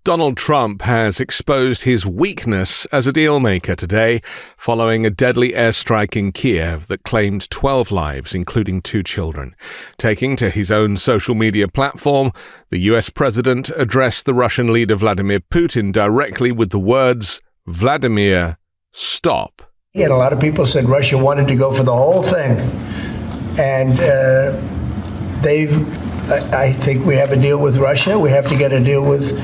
Donald Trump has exposed his weakness as a dealmaker today following a deadly airstrike in Kyiv that claimed 12 lives, including 2 children. Taking to his own social media platform, the US president addressed the Russian leader Vladimir Putin directly with the words, "Vladimir, stop." And a lot of people said Russia wanted to go for the whole thing. And I think we have a deal with Russia. We have to get a deal with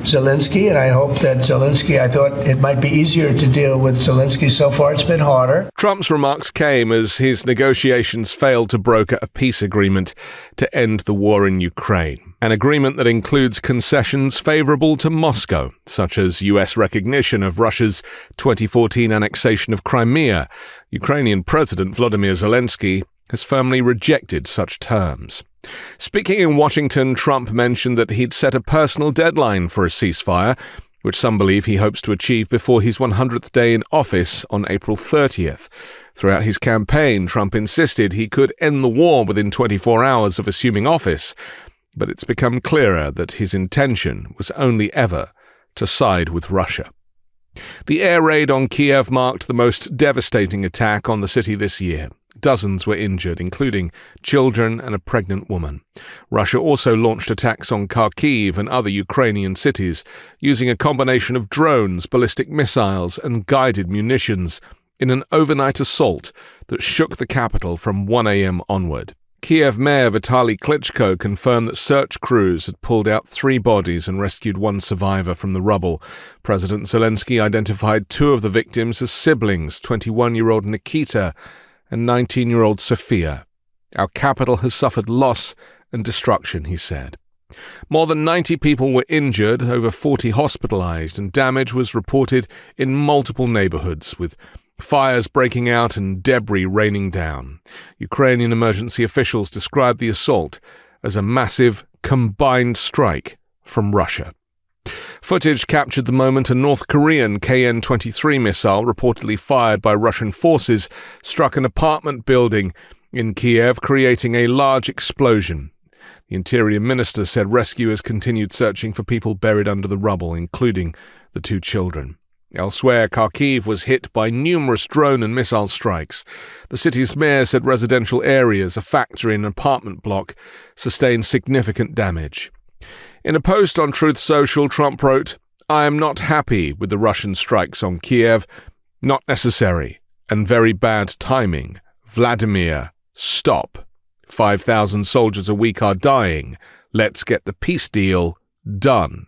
Zelensky, and I hope that Zelensky, I thought it might be easier to deal with Zelensky. So far, it's been harder. Trump's remarks came as his negotiations failed to broker a peace agreement to end the war in Ukraine, an agreement that includes concessions favorable to Moscow, such as U.S. recognition of Russia's 2014 annexation of Crimea. Ukrainian President Volodymyr Zelensky has firmly rejected such terms. Speaking in Washington, Trump mentioned that he'd set a personal deadline for a ceasefire, which some believe he hopes to achieve before his 100th day in office on April 30th. Throughout his campaign, Trump insisted he could end the war within 24 hours of assuming office, but it's become clearer that his intention was only ever to side with Russia. The air raid on Kyiv marked the most devastating attack on the city this year. Dozens were injured, including children and a pregnant woman. Russia also launched attacks on Kyiv and other Ukrainian cities, using a combination of drones, ballistic missiles, and guided munitions in an overnight assault that shook the capital from 1 a.m. onward. Kyiv Mayor Vitaly Klitschko confirmed that search crews had pulled out 3 bodies and rescued 1 survivor from the rubble. President Zelensky identified 2 of the victims as siblings, 21-year-old Nikita and 19-year-old Sofia. Our capital has suffered loss and destruction, he said. More than 90 people were injured, over 40 hospitalized, and damage was reported in multiple neighborhoods, with fires breaking out and debris raining down. Ukrainian emergency officials described the assault as a massive, combined strike from Russia. Footage captured the moment a North Korean KN-23 missile, reportedly fired by Russian forces, struck an apartment building in Kyiv, creating a large explosion. The Interior Minister said rescuers continued searching for people buried under the rubble, including the 2 children. Elsewhere, Kyiv was hit by numerous drone and missile strikes. The city's mayor said residential areas, a factory and an apartment block, sustained significant damage. In a post on Truth Social, Trump wrote, "I am not happy with the Russian strikes on Kyiv. Not necessary and very bad timing. Vladimir, stop. 5,000 soldiers a week are dying. Let's get the peace deal done."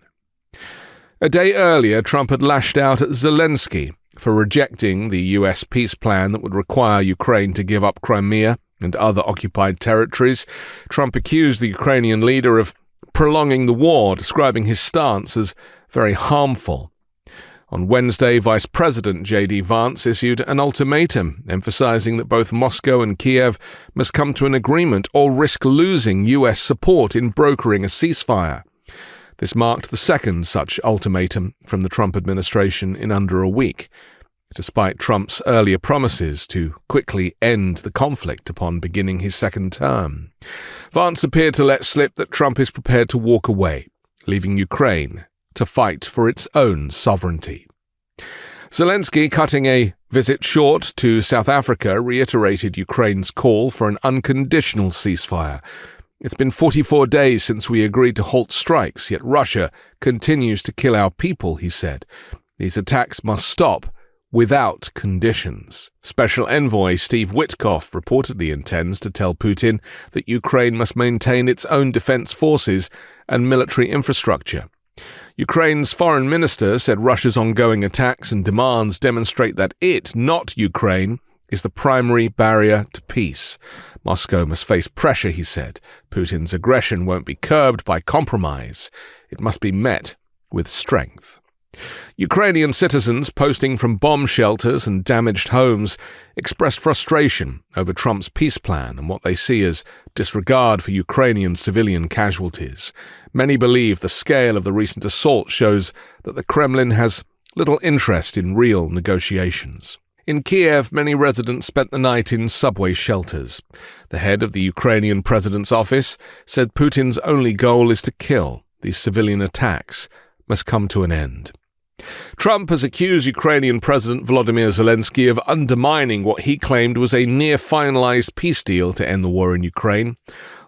A day earlier, Trump had lashed out at Zelensky for rejecting the U.S. peace plan that would require Ukraine to give up Crimea and other occupied territories. Trump accused the Ukrainian leader of prolonging the war, describing his stance as very harmful. On Wednesday, Vice President J.D. Vance issued an ultimatum, emphasizing that both Moscow and Kyiv must come to an agreement or risk losing U.S. support in brokering a ceasefire. This marked the second such ultimatum from the Trump administration in under a week, despite Trump's earlier promises to quickly end the conflict upon beginning his second term. Vance appeared to let slip that Trump is prepared to walk away, leaving Ukraine to fight for its own sovereignty. Zelensky, cutting a visit short to South Africa, reiterated Ukraine's call for an unconditional ceasefire. "It's been 44 days since we agreed to halt strikes, yet Russia continues to kill our people," he said. "These attacks must stop without conditions." Special Envoy Steve Witkoff reportedly intends to tell Putin that Ukraine must maintain its own defense forces and military infrastructure. Ukraine's foreign minister said Russia's ongoing attacks and demands demonstrate that it, not Ukraine, is the primary barrier to peace. Moscow must face pressure, he said. Putin's aggression won't be curbed by compromise. It must be met with strength. Ukrainian citizens posting from bomb shelters and damaged homes expressed frustration over Trump's peace plan and what they see as disregard for Ukrainian civilian casualties. Many believe the scale of the recent assault shows that the Kremlin has little interest in real negotiations. In Kyiv, many residents spent the night in subway shelters. The head of the Ukrainian president's office said Putin's only goal is to kill these civilian attacks must come to an end. Trump has accused Ukrainian President Volodymyr Zelensky of undermining what he claimed was a near-finalized peace deal to end the war in Ukraine,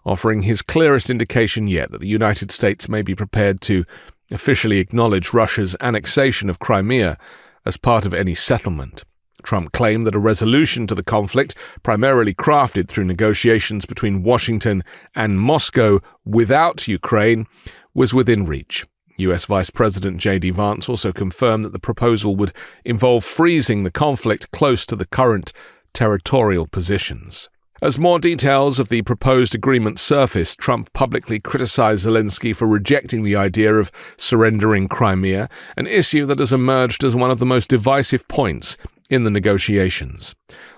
offering his clearest indication yet that the United States may be prepared to officially acknowledge Russia's annexation of Crimea as part of any settlement. Trump claimed that a resolution to the conflict, primarily crafted through negotiations between Washington and Moscow without Ukraine, was within reach. US Vice President J.D. Vance also confirmed that the proposal would involve freezing the conflict close to the current territorial positions. As more details of the proposed agreement surfaced, Trump publicly criticized Zelensky for rejecting the idea of surrendering Crimea, an issue that has emerged as one of the most divisive points in the negotiations.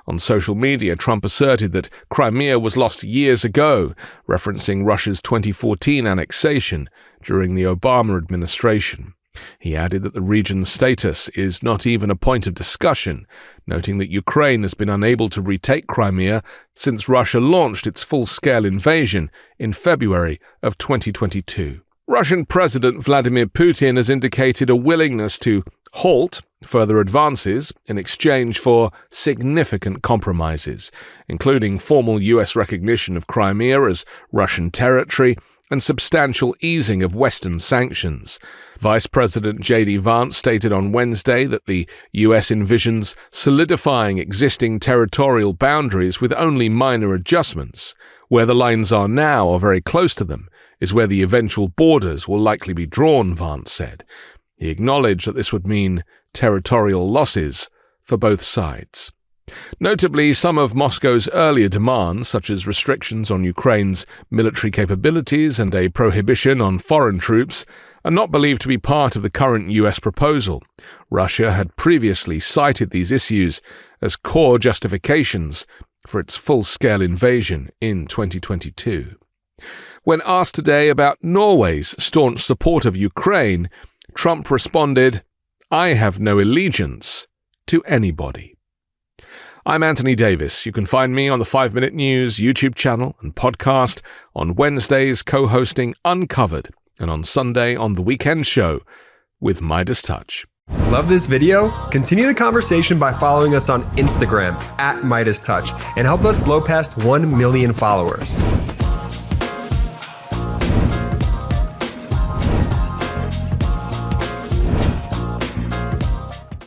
On social media, Trump asserted that Crimea was lost years ago, referencing Russia's 2014 annexation during the Obama administration. He added that the region's status is not even a point of discussion, noting that Ukraine has been unable to retake Crimea since Russia launched its full-scale invasion in February of 2022. Russian President Vladimir Putin has indicated a willingness to halt further advances in exchange for significant compromises, including formal U.S. recognition of Crimea as Russian territory and substantial easing of Western sanctions. Vice President J.D. Vance stated on Wednesday that the U.S. envisions solidifying existing territorial boundaries with only minor adjustments. Where the lines are now, or very close to them, is where the eventual borders will likely be drawn, Vance said. He acknowledged that this would mean territorial losses for both sides. Notably, some of Moscow's earlier demands, such as restrictions on Ukraine's military capabilities and a prohibition on foreign troops, are not believed to be part of the current U.S. proposal. Russia had previously cited these issues as core justifications for its full-scale invasion in 2022. When asked today about Norway's staunch support of Ukraine, Trump responded, "I have no allegiance to anybody." I'm Anthony Davis. You can find me on the 5 Minute News YouTube channel and podcast, on Wednesdays co-hosting Uncovered, and on Sunday on The Weekend Show with MeidasTouch. Love this video? Continue the conversation by following us on Instagram @MeidasTouch and help us blow past 1 million followers.